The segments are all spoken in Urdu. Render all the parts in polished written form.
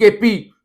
KP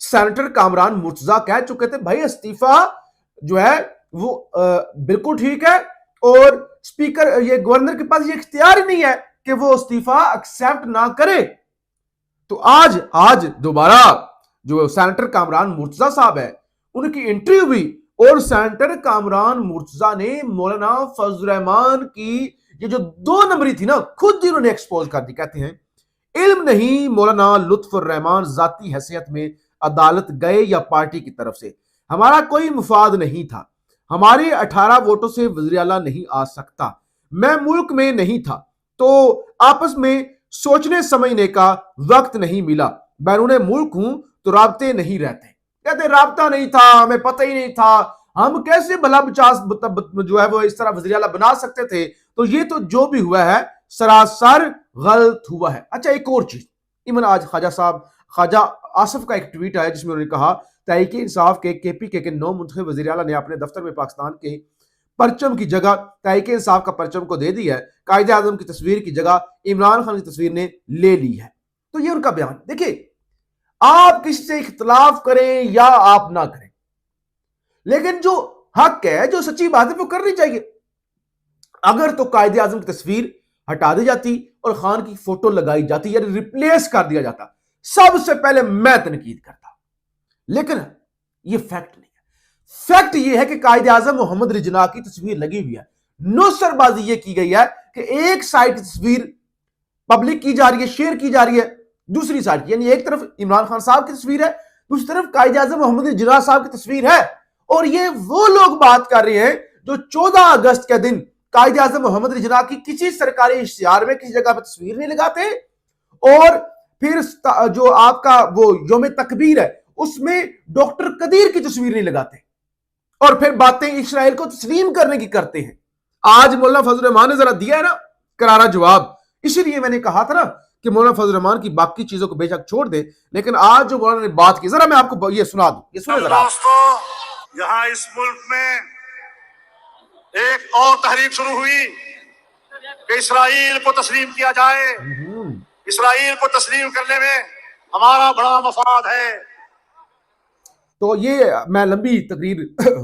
سینیٹر کامران مرتضی کہہ چکے تھے بھائی استعفی جو ہے وہ بالکل ٹھیک ہے، اور اسپیکر یہ گورنر کے پاس یہ اختیار ہی نہیں ہے کہ وہ استعفی ایکسیپٹ نہ کرے۔ تو آج دوبارہ جو سینیٹر کامران مرتضی صاحب ہے ان کی انٹرویو ہوئی، اور سینیٹر کامران مرتضی نے مولانا فضل الرحمان کی یہ جو 2 نمبری تھی نا خود ہی انہوں نے ایکسپوز کر دی۔ کہتے ہیں علم نہیں مولانا لطف الرحمان ذاتی حیثیت میں عدالت گئے یا پارٹی کی طرف سے، ہمارا کوئی مفاد نہیں تھا، ہمارے 18 ووٹوں سے وزیر اعلیٰ نہیں آ سکتا، میں ملک میں نہیں تھا تو آپس میں سوچنے سمجھنے کا وقت نہیں ملا، بیرون ملک ہوں تو رابطے نہیں رہتے۔ کہتے رابطہ نہیں تھا، ہمیں پتہ ہی نہیں تھا، ہم کیسے بھلا بچاس جو ہے وہ اس طرح وزیر اعلیٰ بنا سکتے تھے، تو یہ تو جو بھی ہوا ہے سراسر غلط ہوا ہے۔ اچھا ایک اور چیز، ایون آج خواجہ آصف کا ایک ٹویٹ آیا جس میں انہوں نے کہا تحریک انصاف کے پی کے 9 منتخب وزیر اعلیٰ نے اپنے دفتر میں پاکستان کے پرچم کی جگہ تحریک انصاف کا پرچم کو دے دی ہے، قائد اعظم کی تصویر کی جگہ عمران خان کی تصویر نے لے لی ہے۔ تو یہ ان کا بیان۔ دیکھیں آپ کسی سے اختلاف کریں یا آپ نہ کریں، لیکن جو حق ہے جو سچی بات ہے وہ کرنی چاہیے۔ اگر تو قائد اعظم کی تصویر ہٹا دی جاتی اور خان کی فوٹو لگائی جاتی یا ریپلیس کر دیا جاتا، سب سے پہلے میں تنقید کرتا، لیکن یہ فیکٹ نہیں ہے۔ فیکٹ یہ ہے کہ قائد اعظم محمد رجنا کی تصویر لگی ہوئی ہے، نوسر بازی یہ کی گئی ہے کہ ایک سائڈ کی تصویر پبلک کی جا رہی ہے، شیئر کی جا رہی ہے، دوسری سائڈ کی، یعنی ایک طرف عمران خان صاحب کی تصویر ہے، دوسری طرف قائد اعظم محمد رجنا صاحب کی تصویر ہے، اور یہ وہ لوگ بات کر رہے ہیں جو 14 اگست کے دن قائد اعظم محمد رجنا کی کسی سرکاری اشتہار میں کسی جگہ پہ تصویر نہیں لگاتے، اور پھر جو آپ کا وہ یوم تکبیر ہے اس میں ڈاکٹر قدیر کی تصویر نہیں لگاتے، اور پھر باتیں اسرائیل کو تسلیم کرنے کی کرتے ہیں۔ آج مولانا فضل الرحمان نے ذرا دیا ہے نا کرارا جواب، اسی لیے میں نے کہا تھا نا کہ مولانا فضل الرحمان کی باقی چیزوں کو بے شک چھوڑ دیں، لیکن آج جو مولانا نے بات کی ذرا میں آپ کو یہ سنا دوں، یہ سنیں ذرا۔ دوستو یہاں اس ملک میں ایک اور تحریک شروع ہوئی کہ اسرائیل کو تسلیم کیا جائے، اسرائیل کو تسلیم کرنے میں ہمارا بڑا مفاد ہے۔ تو یہ میں لمبی تقریر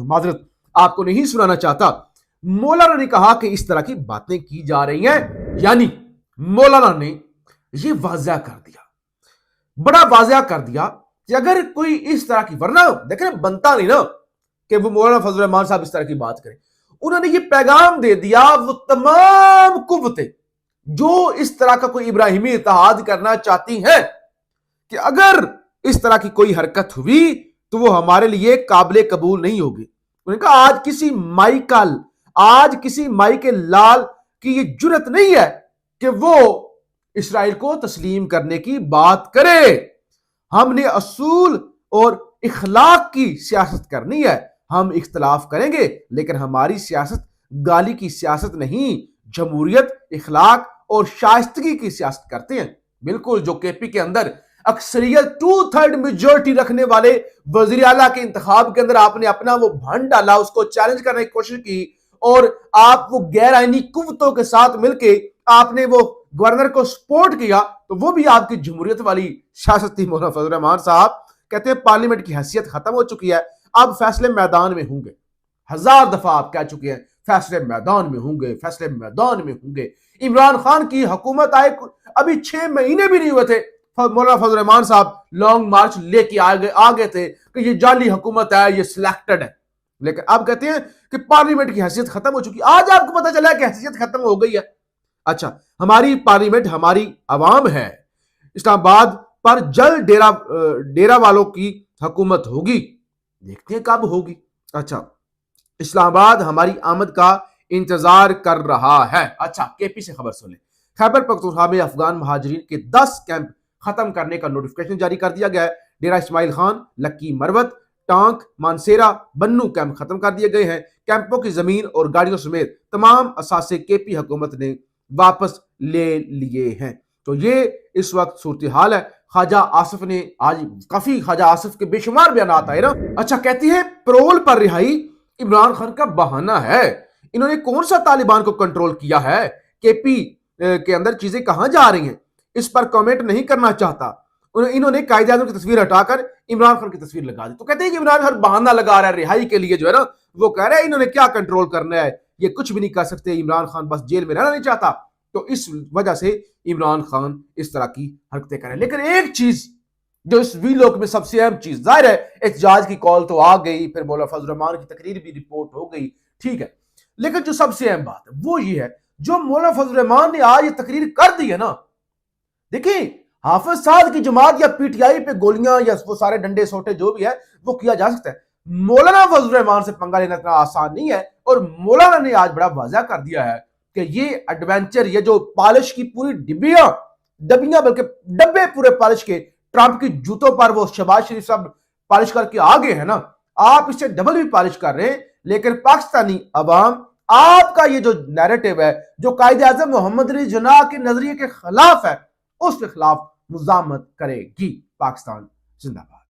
معذرت آپ کو نہیں سنانا چاہتا۔ مولانا نے کہا کہ اس طرح کی باتیں کی جا رہی ہیں، یعنی مولانا نے یہ واضح کر دیا، بڑا واضح کر دیا کہ اگر کوئی اس طرح کی، ورنہ دیکھیں بنتا نہیں نا کہ وہ مولانا فضل الرحمان صاحب اس طرح کی بات کریں۔ انہوں نے یہ پیغام دے دیا وہ تمام قوتیں جو اس طرح کا کوئی ابراہیمی اتحاد کرنا چاہتی ہیں کہ اگر اس طرح کی کوئی حرکت ہوئی تو وہ ہمارے لیے قابل قبول نہیں ہوگی۔ انہوں نے کہا آج کسی مائی کے لال کی یہ جرت نہیں ہے کہ وہ اسرائیل کو تسلیم کرنے کی بات کرے۔ ہم نے اصول اور اخلاق کی سیاست کرنی ہے، ہم اختلاف کریں گے لیکن ہماری سیاست گالی کی سیاست نہیں، جمہوریت، اخلاق اور شائستگی کی سیاست کرتے ہیں۔ بالکل جو کے پی کے اندر اکثریت 2/3 میجورٹی رکھنے والے وزیر اعلیٰ کے انتخاب کے اندر آپ نے اپنا وہ بھنڈ ڈالا، اس کو چیلنج کرنے کی کوشش کی، اور آپ وہ غیر آئینی قوتوں کے ساتھ مل کے آپ نے وہ گورنر کو سپورٹ کیا، تو وہ بھی آپ کی جمہوریت والی سیاست تھی۔ مولانا فضل الرحمان صاحب کہتے ہیں پارلیمنٹ کی حیثیت ختم ہو چکی ہے، اب فیصلے میدان میں ہوں گے۔ 1000 دفعہ آپ کہہ چکے ہیں فیصلے میدان میں ہوں گے، فیصلے میدان میں ہوں گے۔ عمران خان کی حکومت آئے ابھی 6 مہینے بھی نہیں ہوئے تھے، مولانا فضل الرحمان صاحب لانگ مارچ لے کے آگے تھے کہ یہ جعلی حکومت ہے، یہ سلیکٹڈ ہے، لیکن اب کہتے ہیں کہ پارلیمنٹ کی حیثیت ختم ہو چکی۔ آج آپ کو پتہ چلا کہ حیثیت ختم ہو گئی ہے۔ اچھا ہماری پارلیمنٹ، ہماری عوام ہے، اسلام آباد پر جلد ڈیرا والوں کی حکومت ہوگی، دیکھتے ہیں کب ہوگی۔ اچھا اسلام آباد ہماری آمد کا انتظار کر رہا ہے۔ اچھا کے پی سے خبر سنیں، خیبر پختونخوا میں افغان مہاجرین کے 10 کیمپ ختم کرنے کا نوٹیفکیشن جاری کر دیا گیا ہے۔ ڈیرہ اسماعیل خان، لکی مروت، ٹانک، مانسیرا، بنو کیمپ ختم کر دیے گئے ہیں۔ کیمپوں کی زمین اور گاڑیوں سمیت تمام اثاثے کے پی حکومت نے واپس لے لیے ہیں۔ تو یہ اس وقت صورتحال ہے۔ خواجہ آصف نے آج کافی، خواجہ آصف کے بے شمار بیانات آئے نا۔ اچھا کہتی ہے پرول پر رہائی عمران خان کا بہانہ ہے، انہوں نے کون سا طالبان کو کنٹرول کیا ہے؟ کے پی کے اندر چیزیں کہاں جا رہی ہیں اس پر کامنٹ نہیں کرنا چاہتا۔ انہوں نے قائد اعظم کی تصویر ہٹا کر عمران خان کی تصویر لگا دی. تو کہتے ہیں کہ عمران خان بہانہ لگا رہا ہے رہائی کے لیے جو ہے نا, وہ کہہ رہا ہے انہوں نے کیا کنٹرول کرنا ہے, یہ کچھ بھی نہیں کر سکتے, عمران خان بس جیل میں رہنا نہیں چاہتا. تو اس وجہ سے عمران خان اس طرح کی حرکتیں کریں. لیکن ایک چیز جو اس ویلوگ میں سب سے اہم چیز, ظاہر ہے احتجاج کی کال تو آ گئی, پھر مولانا فضل الرحمان کی تقریر بھی رپورٹ ہو گئی, ٹھیک ہے, لیکن جو سب سے اہم بات ہے وہ یہ ہے جو مولانا فضل الرحمان نے آج یہ تقریر کر دی ہے نا. دیکھیں حافظ سعد کی جماعت یا پی ٹی آئی پہ گولیاں یا وہ سارے ڈنڈے سوٹے جو بھی ہے وہ کیا جا سکتا ہے, مولانا فضل الرحمان سے پنگا لینا اتنا آسان نہیں ہے. اور مولانا نے آج بڑا واضح کر دیا ہے کہ یہ ایڈونچر, یہ جو پالش کی پوری ڈبیاں بلکہ ڈبے پورے پالش کے ٹرمپ کی جوتوں پر وہ شہباز شریف صاحب پالش کر کے آگے ہیں نا, آپ اس سے ڈبل بھی پالش کر رہے ہیں. لیکن پاکستانی عوام آپ کا یہ جو نیریٹو ہے جو قائد اعظم محمد علی جناح کے نظریے کے خلاف ہے, اس کے خلاف مزاحمت کرے گی. پاکستان زندہ باد.